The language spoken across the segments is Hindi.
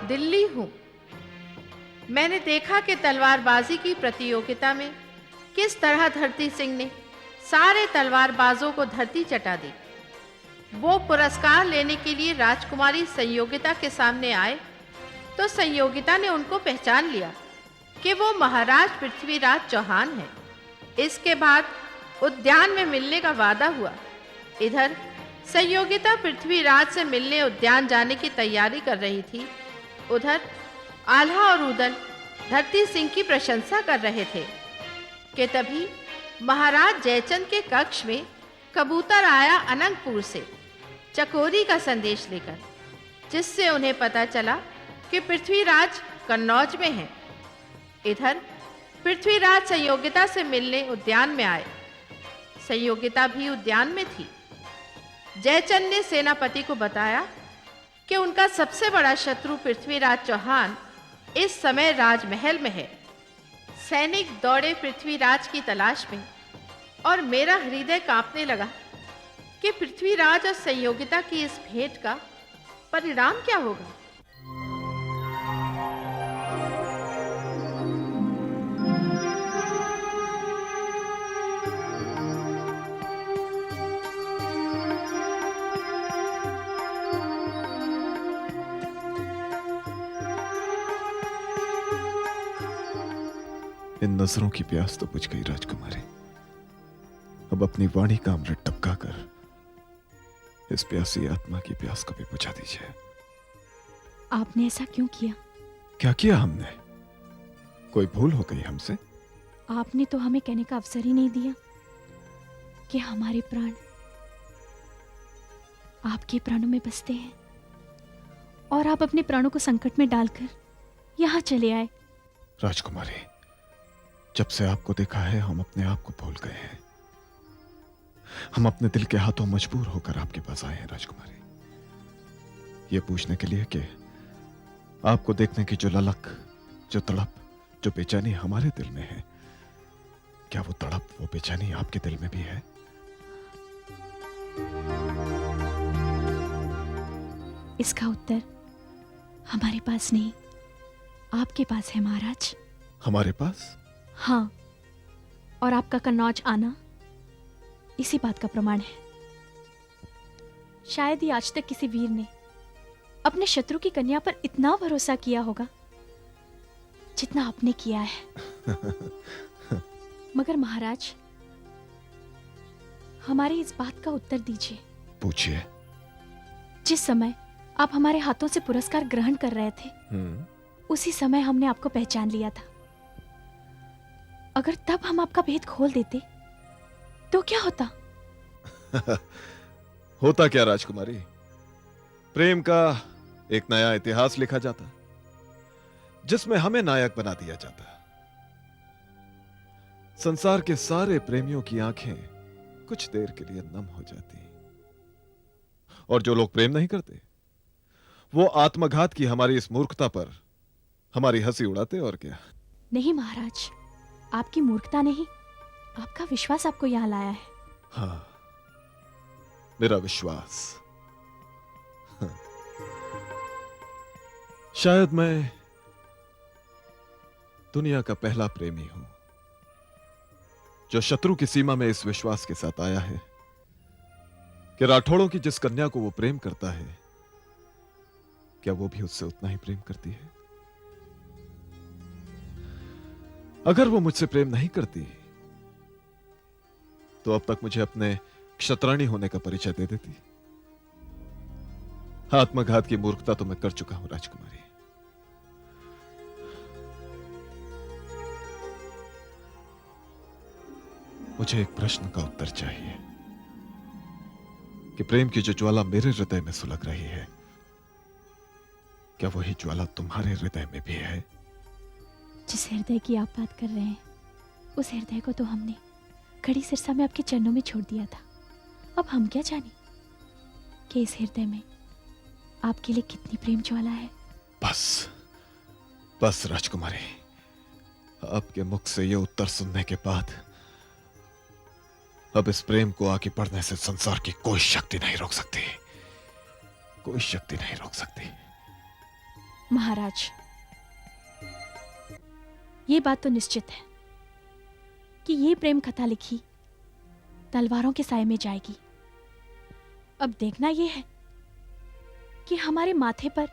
दिल्ली हूं। मैंने देखा कि तलवारबाजी की प्रतियोगिता में किस तरह धरती सिंह ने सारे तलवारबाजों को धरती चटा दी। वो पुरस्कार लेने के लिए राजकुमारी संयोगिता के सामने आए तो संयोगिता ने उनको पहचान लिया कि वो महाराज पृथ्वीराज चौहान हैं। इसके बाद उद्यान में मिलने का वादा हुआ। इधर संयोगिता पृथ्वीराज से मिलने उद्यान जाने की तैयारी कर रही थी। उधर आल्हा और उदल धरती सिंह की प्रशंसा कर रहे थे कि तभी महाराज जयचंद के कक्ष में कबूतर आया अनंतपुर से चकोरी का संदेश लेकर, जिससे उन्हें पता चला कि पृथ्वीराज कन्नौज में हैं। इधर पृथ्वीराज संयोगिता से मिलने उद्यान में आए। संयोगिता भी उद्यान में थी। जयचंद ने सेनापति को बताया कि उनका सबसे बड़ा शत्रु पृथ्वीराज चौहान इस समय राजमहल में है। सैनिक दौड़े पृथ्वीराज की तलाश में और मेरा हृदय कांपने लगा कि पृथ्वीराज और संयोगिता की इस भेंट का परिणाम क्या होगा। इन नजरों की प्यास तो बुझ गई राजकुमारी। अब अपनी वाणी का अमृत टपका कर इस प्यासी आत्मा की प्यास को भी बुझा दीजिए। आपने ऐसा क्यों किया? क्या किया हमने? कोई भूल हो गई हमसे? आपने तो हमें कहने का अवसर ही नहीं दिया कि हमारे प्राण आपके प्राणों में बसते हैं और आप अपने प्राणों को संकट में डालकर यहां चले आए। राजकुमारी, जब से आपको देखा है हम अपने आप को भूल गए हैं। हम अपने दिल के हाथों मजबूर होकर आपके पास आए हैं राजकुमारी, ये पूछने के लिए कि आपको देखने की जो ललक, जो तड़प, जो बेचैनी हमारे दिल में है, क्या वो तड़प, वो बेचैनी आपके दिल में भी है? इसका उत्तर हमारे पास नहीं, आपके पास है महाराज। हमारे पास? हाँ, और आपका कन्नौज आना इसी बात का प्रमाण है। शायद ही आज तक किसी वीर ने अपने शत्रु की कन्या पर इतना भरोसा किया होगा जितना आपने किया है। मगर महाराज, हमारी इस बात का उत्तर दीजिए। पूछिए। जिस समय आप हमारे हाथों से पुरस्कार ग्रहण कर रहे थे, उसी समय हमने आपको पहचान लिया था। अगर तब हम आपका भेद खोल देते तो क्या होता? होता क्या राजकुमारी? प्रेम का एक नया इतिहास लिखा जाता, जिसमें हमें नायक बना दिया जाता। संसार के सारे प्रेमियों की आंखें कुछ देर के लिए नम हो जाती, और जो लोग प्रेम नहीं करते वो आत्मघात की हमारी इस मूर्खता पर हमारी हंसी उड़ाते। और क्या? नहीं महाराज, आपकी मूर्खता नहीं, आपका विश्वास आपको यहां लाया है। हाँ, मेरा विश्वास। हाँ। शायद मैं दुनिया का पहला प्रेमी हूं जो शत्रु की सीमा में इस विश्वास के साथ आया है कि राठौड़ों की जिस कन्या को वो प्रेम करता है, क्या वो भी उससे उतना ही प्रेम करती है? अगर वो मुझसे प्रेम नहीं करती तो अब तक मुझे अपने क्षत्राणी होने का परिचय दे देती। आत्मघात की मूर्खता तो मैं कर चुका हूं राजकुमारी। मुझे एक प्रश्न का उत्तर चाहिए कि प्रेम की जो ज्वाला मेरे हृदय में सुलग रही है, क्या वही ज्वाला तुम्हारे हृदय में भी है? जिस हृदय की आप बात कर रहे हैं, उस हृदय को तो हमने खड़ी सिरसा में आपके चरणों में छोड़ दिया था। अब हम क्या जाने कि इस हृदय में आपके लिए कितनी प्रेम ज्वाला है। बस बस राजकुमारी, आपके मुख से यह उत्तर सुनने के बाद अब इस प्रेम को आगे बढ़ने से संसार की कोई शक्ति नहीं रोक सकती, कोई शक्ति नहीं रोक सकती। महाराज, ये बात तो निश्चित है कि ये प्रेम कथा लिखी तलवारों के साए में जाएगी। अब देखना यह है कि हमारे माथे पर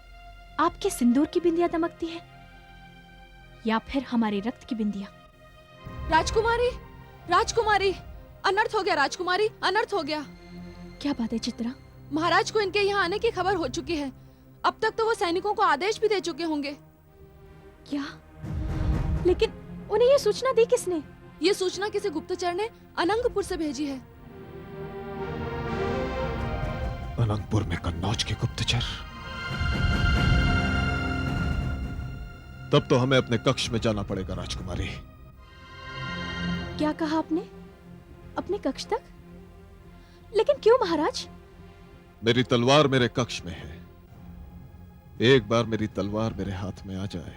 आपके सिंदूर की बिंदियां दमकती है या फिर हमारे रक्त की बिंदियां। राजकुमारी, राजकुमारी, अनर्थ हो गया राजकुमारी, अनर्थ हो गया। क्या बात है चित्रा? महाराज को इनके यहाँ आने की खबर हो चुकी है। अब तक तो वो सैनिकों को आदेश भी दे चुके होंगे। क्या? लेकिन उन्हें ये सूचना दी किसने? ये सूचना किसी गुप्तचर ने अनंगपुर से भेजी है। अनंगपुर में कन्नौज के गुप्तचर? तब तो हमें अपने कक्ष में जाना पड़ेगा राजकुमारी। क्या कहा आपने? अपने कक्ष तक? लेकिन क्यों महाराज? मेरी तलवार मेरे कक्ष में है। एक बार मेरी तलवार मेरे हाथ में आ जाए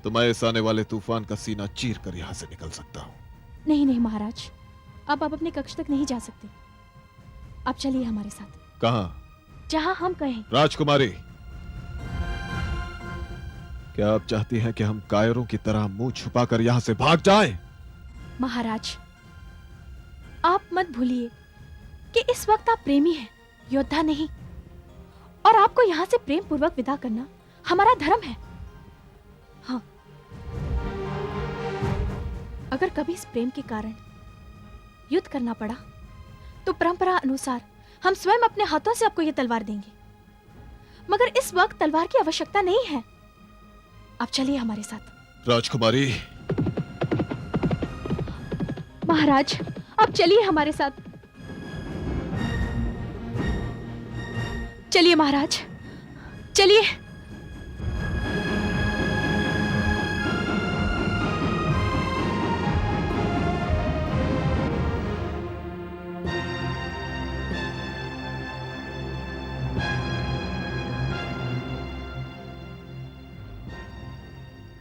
तो मैं इस आने वाले तूफान का सीना चीर कर यहां से निकल सकता हूं। नहीं नहीं महाराज, अब आप अपने कक्ष तक नहीं जा सकते। आप चलिए हमारे साथ। कहां? जहां हम कहें। राजकुमारी, क्या आप चाहती हैं कि हम कायरों की तरह मुंह छुपाकर यहां से भाग जाएं? महाराज, आप मत भूलिए कि इस वक्त आप प्रेमी हैं, योद्धा नहीं। और आपको यहां से प्रेम पूर्वक विदा करना हमारा धर्म है। हाँ, अगर कभी इस प्रेम के कारण युद्ध करना पड़ा तो परंपरा अनुसार हम स्वयं अपने हाथों से आपको यह तलवार देंगे। मगर इस वक्त तलवार की आवश्यकता नहीं है। आप चलिए हमारे साथ। राजकुमारी। महाराज, आप चलिए हमारे साथ। चलिए महाराज, चलिए।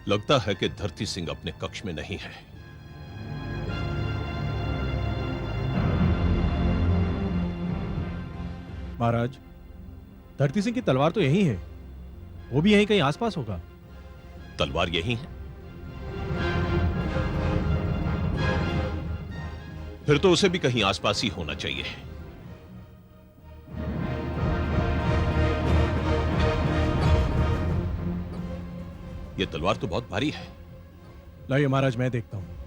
लगता है कि धरती सिंह अपने कक्ष में नहीं है। महाराज, धरती सिंह की तलवार तो यही है। वो भी यहीं कहीं आसपास होगा। तलवार यही है? फिर तो उसे भी कहीं आसपास ही होना चाहिए। यह तलवार तो बहुत भारी है। लाइए महाराज, मैं देखता हूं।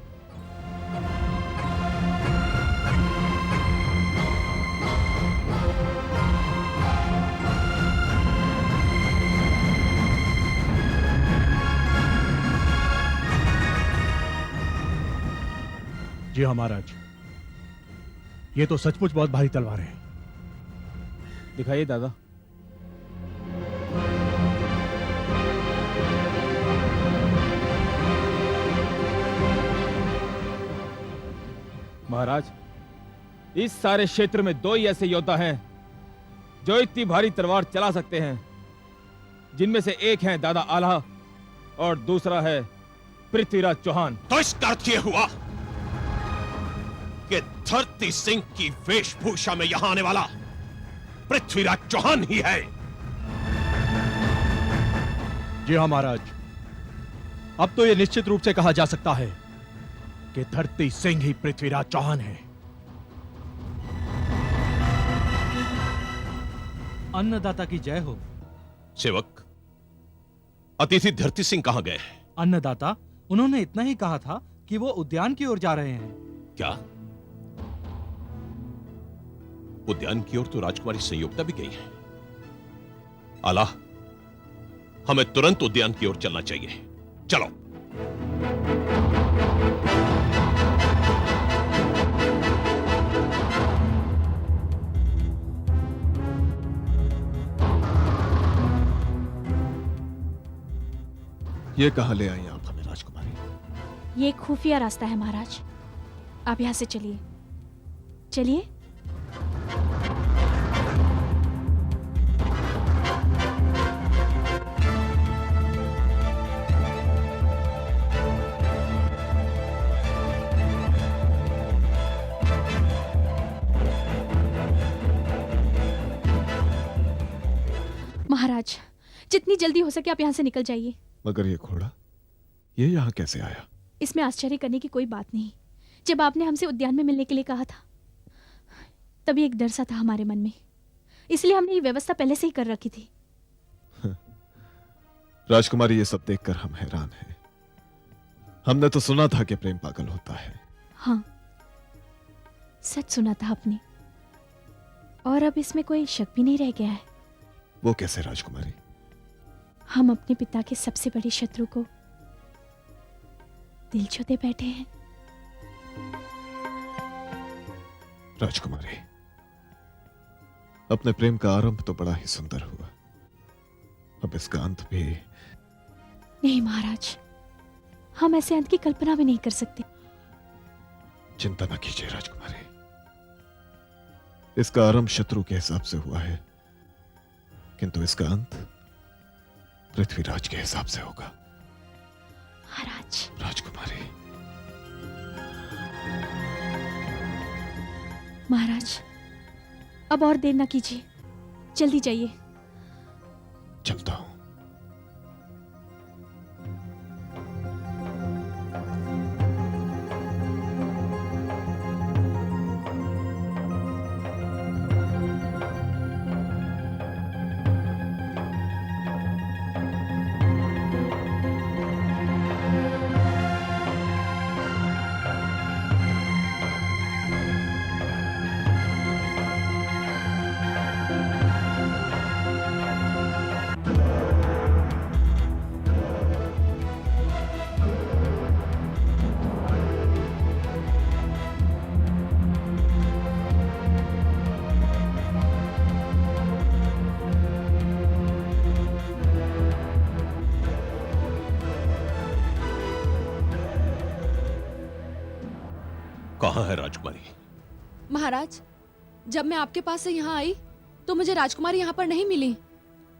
जी हाँ महाराज, ये तो सचमुच बहुत भारी तलवार है। दिखाइए दादा। महाराज, इस सारे क्षेत्र में दो ही ऐसे योद्धा हैं जो इतनी भारी तलवार चला सकते हैं, जिनमें से एक है दादा आल्हा और दूसरा है पृथ्वीराज चौहान। तो इसका अर्थ यह हुआ कि धरती सिंह की वेशभूषा में यहां आने वाला पृथ्वीराज चौहान ही है। जी हाँ महाराज, अब तो यह निश्चित रूप से कहा जा सकता है कि धरती सिंह ही पृथ्वीराज चौहान है। अन्नदाता की जय हो। सेवक, अतिथि धरती सिंह कहां गए? अन्नदाता, उन्होंने इतना ही कहा था कि वो उद्यान की ओर जा रहे हैं। क्या उद्यान की ओर? तो राजकुमारी संयुक्ता भी गई है। आला, हमें तुरंत उद्यान की ओर चलना चाहिए। चलो। ये कहां ले आई आप हमें राजकुमारी? ये एक खुफिया रास्ता है महाराज, आप यहां से चलिए। चलिए। महाराज, जितनी जल्दी हो सके आप यहाँ से निकल जाइए। मगर ये घोड़ा, ये यहाँ कैसे आया? इसमें आश्चर्य करने की कोई बात नहीं। जब आपने हमसे उद्यान में मिलने के लिए कहा था, तभी एक डर सा था हमारे मन में, इसलिए हमने ये व्यवस्था पहले से ही कर रखी थी। राजकुमारी, ये सब देखकर हम हैरान हैं। हमने तो सुना था कि प्रेम पागल होता है। हाँ, सच सुना था आपने, और अब इसमें कोई शक भी नहीं रह गया है। वो कैसे राजकुमारी? हम अपने पिता के सबसे बड़े शत्रु को दिल छूते बैठे हैं। राजकुमारी, अपने प्रेम का आरंभ तो बड़ा ही सुंदर हुआ, अब इसका अंत भी। नहीं महाराज, हम ऐसे अंत की कल्पना भी नहीं कर सकते। चिंता न कीजिए राजकुमारी, इसका आरंभ शत्रु के हिसाब से हुआ है, किंतु इसका अंत पृथ्वीराज के हिसाब से होगा। महाराज, राजकुमारी, महाराज, अब और देर ना कीजिए, जल्दी जाइए। चलता हूं। कहां है राजकुमारी? महाराज, जब मैं आपके पास से यहाँ आई तो मुझे राजकुमारी यहाँ पर नहीं मिली।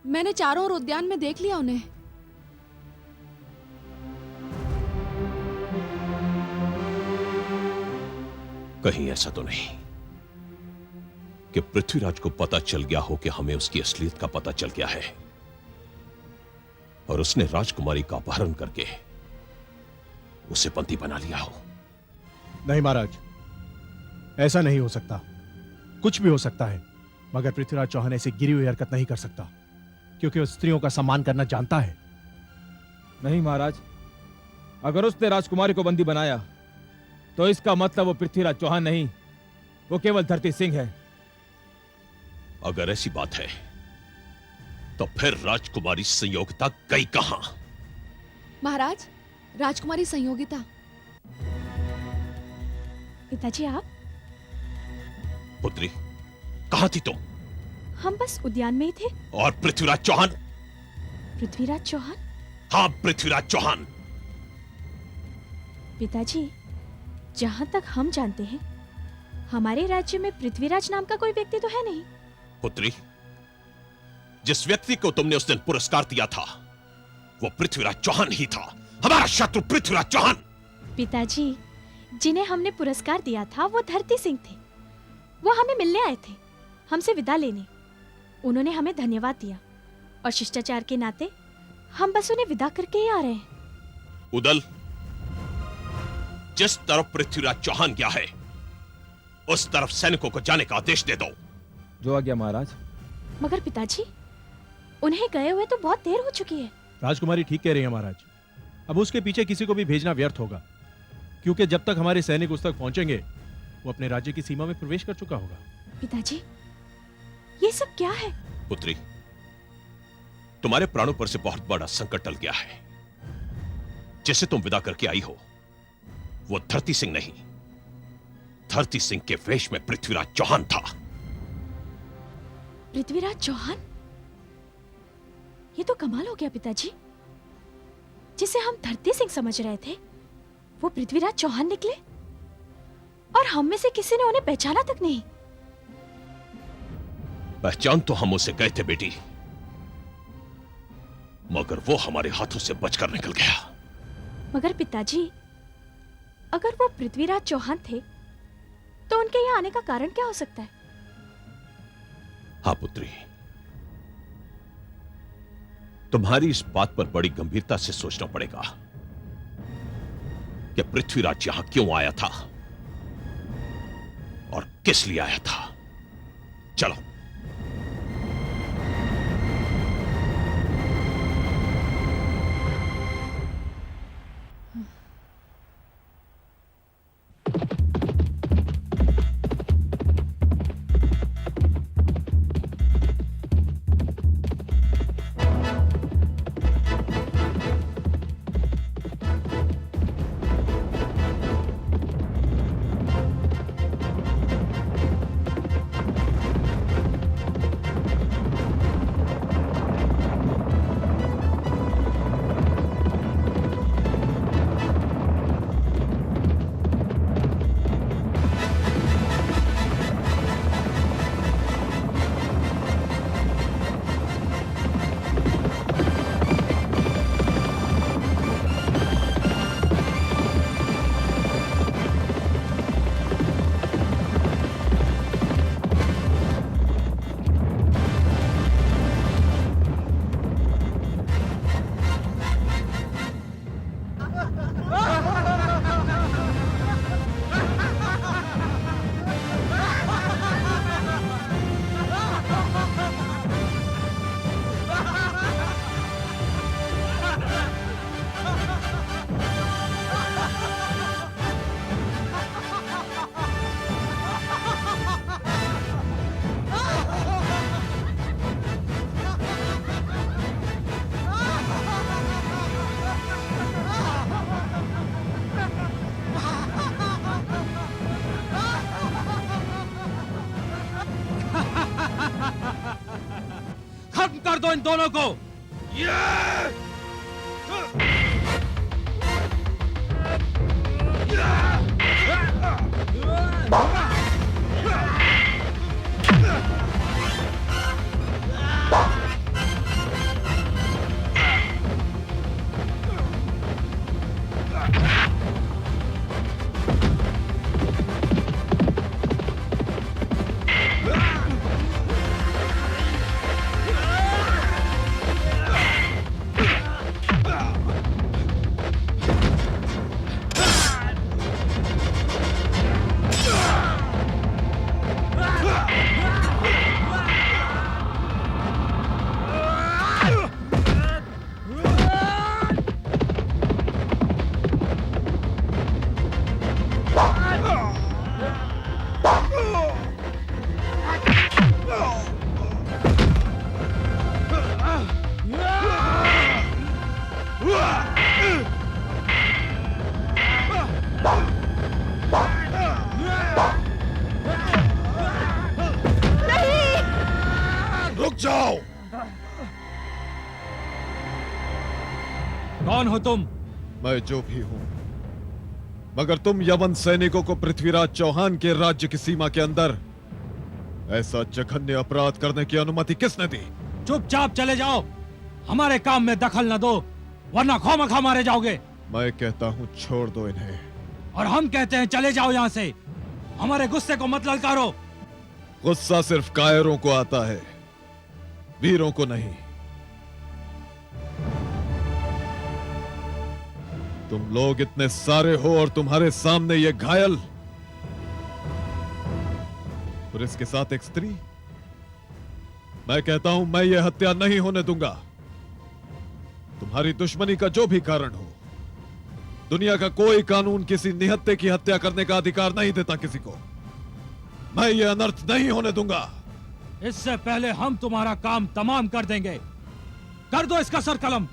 मैंने चारों ओर उद्यान में देख लिया उन्हें। कहीं ऐसा तो नहीं कि पृथ्वीराज को पता चल गया हो कि हमें उसकी असलियत का पता चल गया है और उसने राजकुमारी का अपहरण करके उसे बंदी बना लिया हो? नहीं महाराज, ऐसा नहीं हो सकता। कुछ भी हो सकता है, मगर पृथ्वीराज चौहान ऐसी गिरी हुई हरकत नहीं कर सकता, क्योंकि वो स्त्रियों का सम्मान करना जानता है। नहीं महाराज, अगर उसने राजकुमारी को बंदी बनाया तो इसका मतलब वो पृथ्वीराज चौहान नहीं, वो केवल धरती सिंह है। अगर ऐसी बात है तो फिर राजकुमारी संयोगिता गई कहां? महाराज, राजकुमारी संयोगिता। पिताजी, आप? पुत्री, कहां थी तुम? हम बस उद्यान में ही थे। और पृथ्वीराज चौहान? पृथ्वीराज चौहान? हाँ, पृथ्वीराज चौहान। पिताजी, जहां तक हम जानते हैं, हमारे राज्य में पृथ्वीराज नाम का कोई व्यक्ति तो है नहीं। पुत्री, जिस व्यक्ति को तुमने उस दिन पुरस्कार दिया था वो पृथ्वीराज चौहान ही था, हमारा शत्रु पृथ्वीराज चौहान। पिताजी, जिन्हें हमने पुरस्कार दिया था वो धरती सिंह थे। वो हमें मिलने आए थे, हमसे विदा लेने। उन्होंने हमें धन्यवाद दिया और शिष्टाचार के नाते हम बस उन्हें विदा करके ही आ रहे हैं। उदल, जिस तरफ पृथ्वीराज चौहान गया है उस तरफ सैनिकों को जाने का आदेश दे दो। जो आ गया महाराज। मगर पिताजी, उन्हें गए हुए तो बहुत देर हो चुकी है। राजकुमारी ठीक कह रही है महाराज, अब उसके पीछे किसी को भी भेजना व्यर्थ होगा, क्योंकि जब तक हमारे सैनिक उस तक पहुंचेंगे वो अपने राज्य की सीमा में प्रवेश कर चुका होगा। पिताजी, ये सब क्या है? पुत्री, तुम्हारे प्राणों पर से बहुत बड़ा संकट टल गया है। जिसे तुम विदा करके आई हो वो धरती सिंह नहीं, धरती सिंह के वेश में पृथ्वीराज चौहान था। पृथ्वीराज चौहान? ये तो कमाल हो गया पिताजी। जिसे हम धरती सिंह समझ रहे थे वो पृथ्वीराज चौहान निकले, और हम में से किसी ने उन्हें पहचाना तक नहीं। पहचान तो हम उसे गए थे बेटी, मगर वो हमारे हाथों से बचकर निकल गया। मगर पिताजी, अगर वो पृथ्वीराज चौहान थे तो उनके यहाँ आने का कारण क्या हो सकता है? हाँ पुत्री, तुम्हारी इस बात पर बड़ी गंभीरता से सोचना पड़ेगा कि पृथ्वीराज यहां क्यों आया था और किस लिए आया था। चलो। खत्म कर दो इन दोनों को। रुक जाओ। कौन हो तुम? मैं जो भी हूं, मगर तुम यवन सैनिकों को पृथ्वीराज चौहान के राज्य की सीमा के अंदर ऐसा जघन्य अपराध करने की अनुमति किसने दी? चुपचाप चले जाओ, हमारे काम में दखल न दो, वरना खामखा मारे जाओगे। मैं कहता हूं छोड़ दो इन्हें। और हम कहते हैं चले जाओ यहाँ से, हमारे गुस्से को मत ललकारो। गुस्सा सिर्फ कायरों को आता है, वीरों को नहीं। तुम लोग इतने सारे हो और तुम्हारे सामने ये घायल और इसके साथ एक स्त्री। मैं कहता हूं मैं ये हत्या नहीं होने दूंगा। तुम्हारी दुश्मनी का जो भी कारण हो, दुनिया का कोई कानून किसी निहत्थे की हत्या करने का अधिकार नहीं देता किसी को। मैं ये अनर्थ नहीं होने दूंगा। इससे पहले हम तुम्हारा काम तमाम कर देंगे। कर दो इसका सर कलम।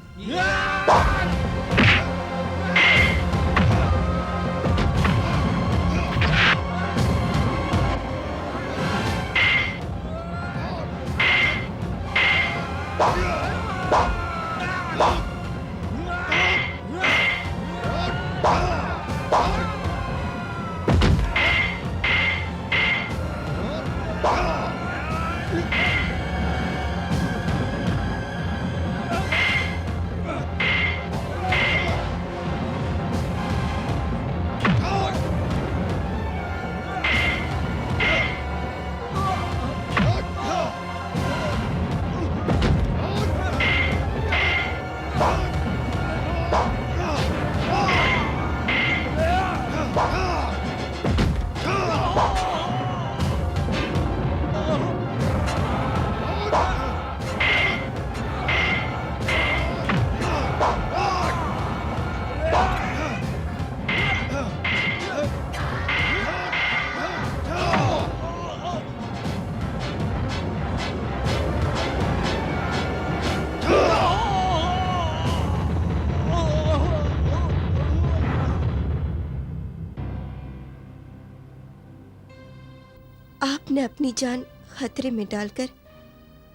आपने अपनी जान खतरे में डालकर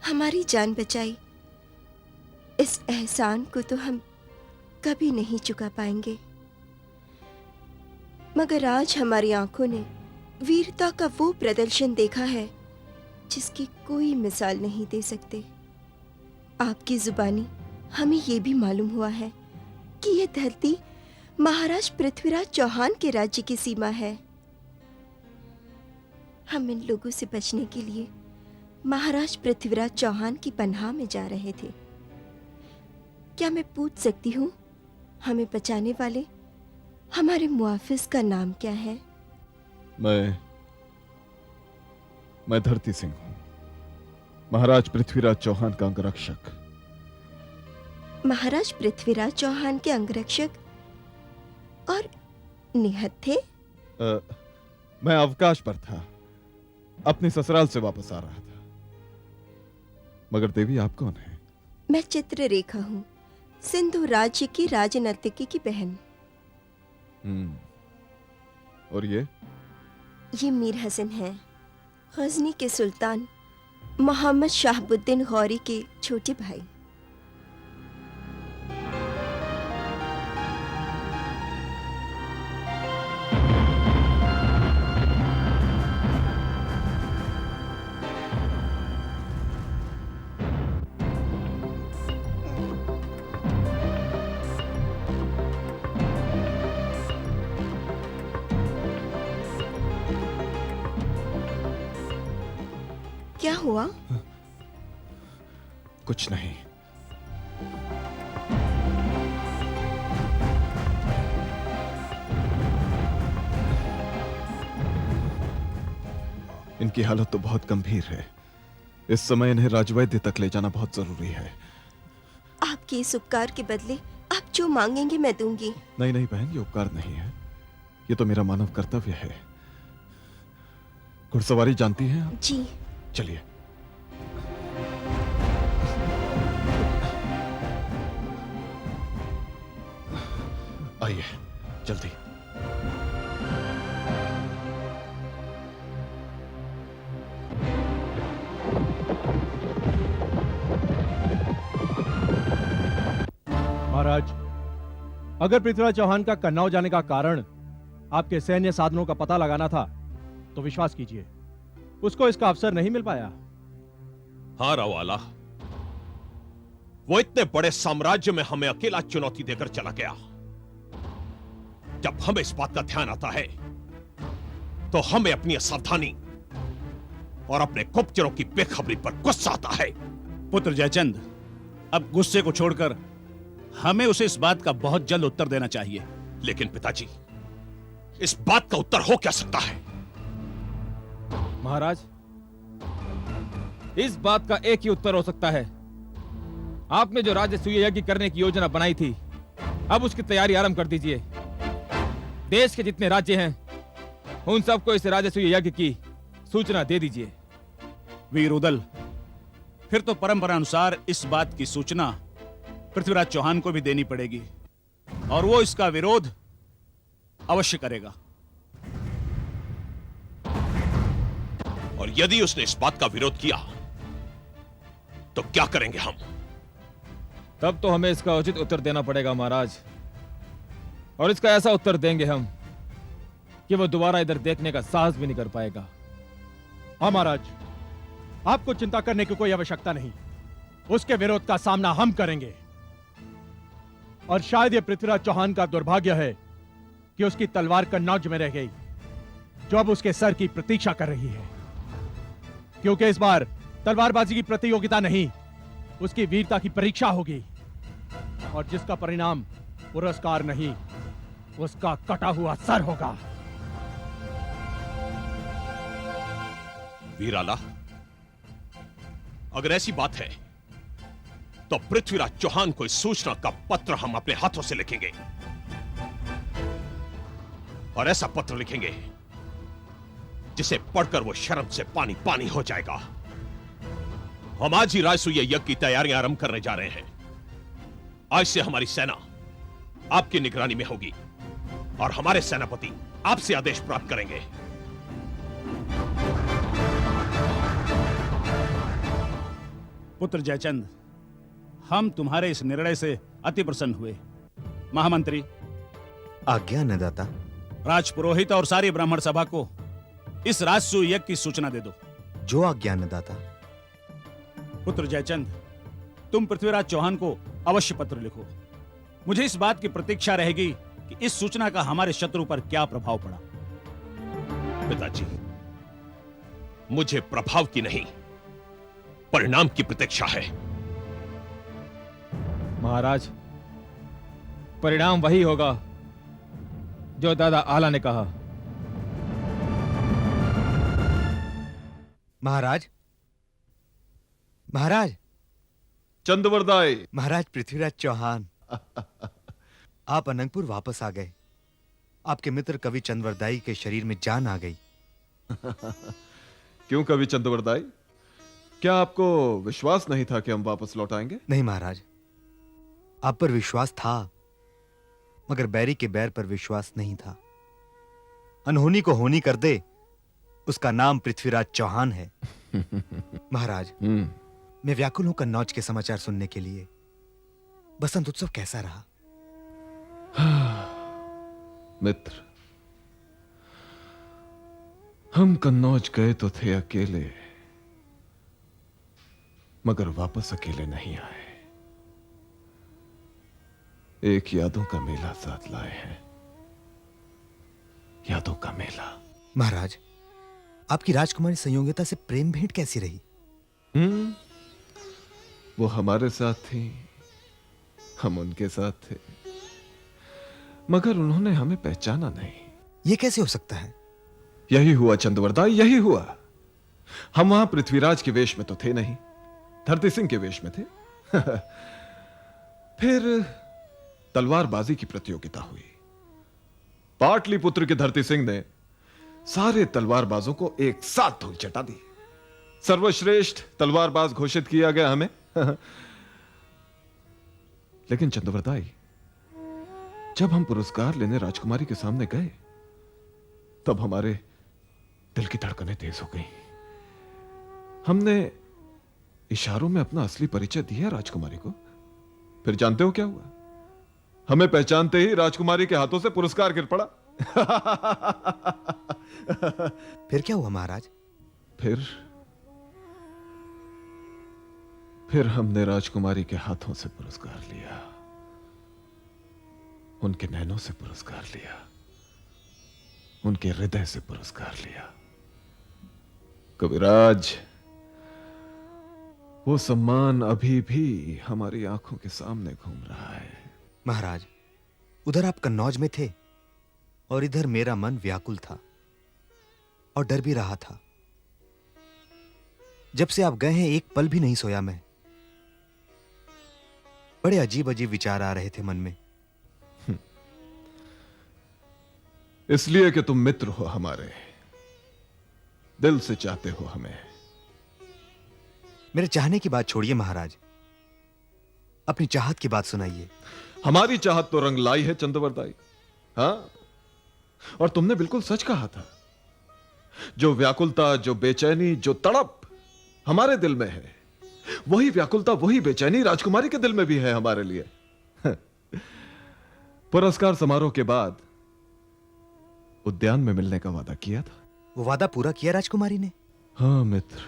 हमारी जान बचाई। इस एहसान को तो हम कभी नहीं चुका पाएंगे, मगर आज हमारी आंखों ने वीरता का वो प्रदर्शन देखा है जिसकी कोई मिसाल नहीं दे सकते। आपकी जुबानी हमें ये भी मालूम हुआ है कि ये धरती महाराज पृथ्वीराज चौहान के राज्य की सीमा है। हम इन लोगों से बचने के लिए महाराज पृथ्वीराज चौहान की पनाह में जा रहे थे। क्या मैं पूछ सकती हूँ, हमें बचाने वाले हमारे मुआफिज का नाम क्या है? मैं धरती सिंह हूं, महाराज पृथ्वीराज चौहान का अंगरक्षक। महाराज पृथ्वीराज चौहान के अंगरक्षक और निहत थे? मैं अवकाश पर था, अपने ससुराल से वापस आ रहा था। मगर देवी, आप कौन हैं? मैं चित्ररेखा हूँ, सिंधु राज्य की राजनर्तकी की बहन। और ये मीर हसन हैं, गजनी के सुल्तान मोहम्मद शाहबुद्दीन गौरी के छोटे भाई। क्या हुआ? कुछ नहीं। इनकी हालत तो बहुत गंभीर है। इस समय इन्हें राजवैद्य तक ले जाना बहुत जरूरी है। आपके इस उपकार के बदले आप जो मांगेंगे मैं दूंगी। नहीं नहीं बहन, ये उपकार नहीं है, ये तो मेरा मानव कर्तव्य है। घुड़सवारी जानती हैं आप? जी। चलिए। आइए जल्दी। महाराज, अगर पृथ्वीराज चौहान का कन्नौज जाने का कारण आपके सैन्य साधनों का पता लगाना था तो विश्वास कीजिए उसको इसका अवसर नहीं मिल पाया। हाँ रवाला, वो इतने बड़े साम्राज्य में हमें अकेला चुनौती देकर चला गया। जब हमें इस बात का ध्यान आता है तो हमें अपनी असावधानी और अपने गुप्तचरों की बेखबरी पर गुस्सा आता है। पुत्र जयचंद, अब गुस्से को छोड़कर हमें उसे इस बात का बहुत जल्द उत्तर देना चाहिए। लेकिन पिताजी, इस बात का उत्तर हो क्या सकता है? महाराज, इस बात का एक ही उत्तर हो सकता है। आपने जो राजसूय यज्ञ करने की योजना बनाई थी, अब उसकी तैयारी आरंभ कर दीजिए। देश के जितने राज्य हैं उन सबको इस राजसूय यज्ञ की सूचना दे दीजिए। वीर उदल, फिर तो परंपरा अनुसार इस बात की सूचना पृथ्वीराज चौहान को भी देनी पड़ेगी और वो इसका विरोध अवश्य करेगा। और यदि उसने इस बात का विरोध किया तो क्या करेंगे हम? तब तो हमें इसका उचित उत्तर देना पड़ेगा महाराज, और इसका ऐसा उत्तर देंगे हम कि वो दोबारा इधर देखने का साहस भी नहीं कर पाएगा। हाँ महाराज, आपको चिंता करने की कोई आवश्यकता नहीं। उसके विरोध का सामना हम करेंगे। और शायद यह पृथ्वीराज चौहान का दुर्भाग्य है कि उसकी तलवार कन्नौज में रह गई, जो अब उसके सर की प्रतीक्षा कर रही है। क्योंकि इस बार तलवारबाजी की प्रतियोगिता नहीं, उसकी वीरता की परीक्षा होगी, और जिसका परिणाम पुरस्कार नहीं, उसका कटा हुआ सर होगा। वीराला, अगर ऐसी बात है तो पृथ्वीराज चौहान को इस सूचना का पत्र हम अपने हाथों से लिखेंगे, और ऐसा पत्र लिखेंगे जिसे पढ़कर वो शर्म से पानी पानी हो जाएगा। हम आज ही राजसूय यज्ञ की तैयारियां आरंभ करने जा रहे हैं। आज से हमारी सेना आपकी निगरानी में होगी और हमारे सेनापति आपसे आदेश प्राप्त करेंगे। पुत्र जयचंद, हम तुम्हारे इस निर्णय से अति प्रसन्न हुए। महामंत्री, आज्ञा अन्नदाता। राजपुरोहित और सारी ब्राह्मण सभा को इस राजसूय यज्ञ की सूचना दे दो। जो आज्ञा अन्नदाता। पुत्र जयचंद, तुम पृथ्वीराज चौहान को अवश्य पत्र लिखो। मुझे इस बात की प्रतीक्षा रहेगी कि इस सूचना का हमारे शत्रु पर क्या प्रभाव पड़ा। पिताजी, मुझे प्रभाव की नहीं, परिणाम की प्रतीक्षा है। महाराज, परिणाम वही होगा जो दादा आला ने कहा। महाराज, महाराज, चंद्रवरदाई। महाराज पृथ्वीराज चौहान, आप अनंगपुर वापस आ गए। आपके मित्र कवि चंद्रवरदाई के शरीर में जान आ गई। क्यों कवि चंद्रवरदाई, क्या आपको विश्वास नहीं था कि हम वापस लौट आएंगे? नहीं महाराज, आप पर विश्वास था, मगर बैरी के बैर पर विश्वास नहीं था। अनहोनी को होनी कर दे, उसका नाम पृथ्वीराज चौहान है। महाराज, मैं व्याकुल हूं कन्नौज के समाचार सुनने के लिए। बसंत उत्सव कैसा रहा? मित्र, हम कन्नौज गए तो थे अकेले, मगर वापस अकेले नहीं आए। एक यादों का मेला साथ लाए हैं। यादों का मेला। महाराज, आपकी राजकुमारी संयोगिता से प्रेम भेंट कैसी रही? वो हमारे साथ थी, हम उनके साथ थे, मगर उन्होंने हमें पहचाना नहीं। ये कैसे हो सकता है? यही हुआ चंद्रवरदाई, यही हुआ। हम वहां पृथ्वीराज के वेश में तो थे नहीं, धरती सिंह के वेश में थे। फिर तलवारबाजी की प्रतियोगिता हुई। पाटलिपुत्र के धरती सिंह ने सारे तलवारबाजों को एक साथ धूल चटा दी। सर्वश्रेष्ठ तलवारबाज घोषित किया गया हमें। लेकिन चंद्रवरदाई, जब हम पुरस्कार लेने राजकुमारी के सामने गए, तब हमारे दिल की धड़कनें तेज हो गई। हमने इशारों में अपना असली परिचय दिया राजकुमारी को। फिर जानते हो क्या हुआ? हमें पहचानते ही राजकुमारी के हाथों से पुरस्कार गिर पड़ा। फिर क्या हुआ महाराज? फिर हमने राजकुमारी के हाथों से पुरस्कार लिया, उनके नैनों से पुरस्कार लिया, उनके हृदय से पुरस्कार लिया। कविराज, वो सम्मान अभी भी हमारी आंखों के सामने घूम रहा है। महाराज, उधर आप कन्नौज में थे और इधर मेरा मन व्याकुल था और डर भी रहा था। जब से आप गए हैं एक पल भी नहीं सोया मैं। बड़े अजीब अजीब विचार आ रहे थे मन में। इसलिए कि तुम मित्र हो हमारे, दिल से चाहते हो हमें। मेरे चाहने की बात छोड़िए महाराज, अपनी चाहत की बात सुनाइए। हमारी चाहत तो रंग लाई है चंद्रवरदाई। हां, और तुमने बिल्कुल सच कहा था। जो व्याकुलता, जो बेचैनी, जो तड़प हमारे दिल में है, वही व्याकुलता, वही बेचैनी राजकुमारी के दिल में भी है हमारे लिए। पुरस्कार समारोह के बाद उद्यान में मिलने का वादा किया था। वो वादा पूरा किया राजकुमारी ने? हाँ मित्र,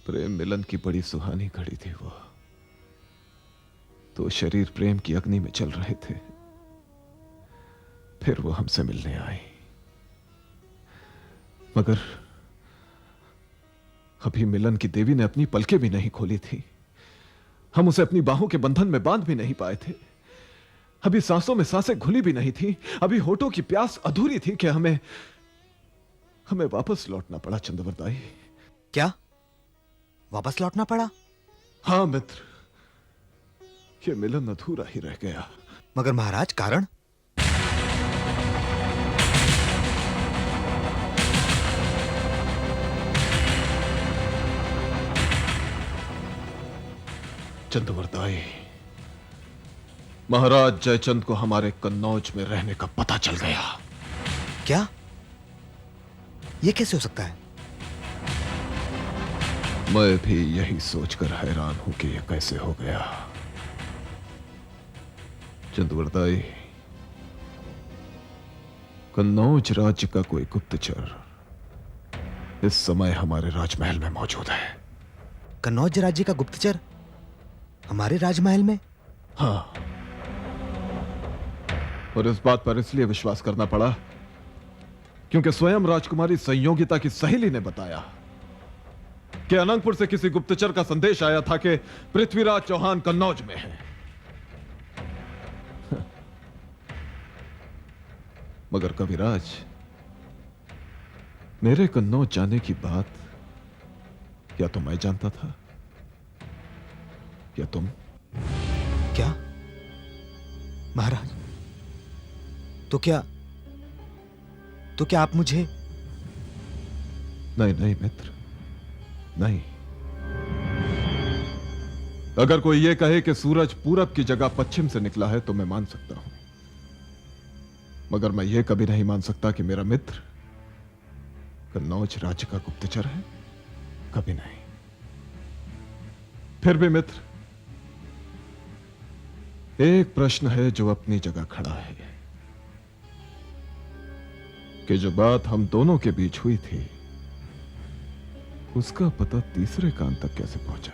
प्रेम मिलन की बड़ी सुहानी घड़ी थी वो। तो शरीर प्रेम की अग्नि में चल रहे थे। फिर वो हमसे मिलने आई, मगर अभी मिलन की देवी ने अपनी पलकें भी नहीं खोली थी। हम उसे अपनी बाहों के बंधन में बांध भी नहीं पाए थे। अभी सांसों में सांसें घुली भी नहीं थी। अभी होठों की प्यास अधूरी थी कि हमें वापस लौटना पड़ा चंद्रवरदाई। क्या वापस लौटना पड़ा? हाँ मित्र, ये मिलन अधूरा ही रह गया। मगर महाराज, कारण? चंद्रवरदाई, महाराज जयचंद को हमारे कन्नौज में रहने का पता चल गया। क्या? यह कैसे हो सकता है? मैं भी यही सोचकर हैरान हूं कि यह कैसे हो गया। चंद्रवरदाई, कन्नौज राज्य का कोई गुप्तचर इस समय हमारे राजमहल में मौजूद है। कन्नौज राज्य का गुप्तचर हमारे राजमहल में? हाँ, और इस बात पर इसलिए विश्वास करना पड़ा क्योंकि स्वयं राजकुमारी संयोगिता की सहेली ने बताया कि अनंतपुर से किसी गुप्तचर का संदेश आया था कि पृथ्वीराज चौहान कन्नौज में है। मगर कविराज, मेरे कन्नौज जाने की बात क्या तो मैं जानता था, क्या तुम? क्या महाराज? तो क्या आप मुझे? नहीं नहीं मित्र, नहीं। अगर कोई यह कहे कि सूरज पूरब की जगह पश्चिम से निकला है तो मैं मान सकता हूं, मगर मैं यह कभी नहीं मान सकता कि मेरा मित्र कन्नौज राज्य का गुप्तचर है। कभी नहीं। फिर भी मित्र, एक प्रश्न है जो अपनी जगह खड़ा है कि जो बात हम दोनों के बीच हुई थी उसका पता तीसरे कान तक कैसे पहुंचा।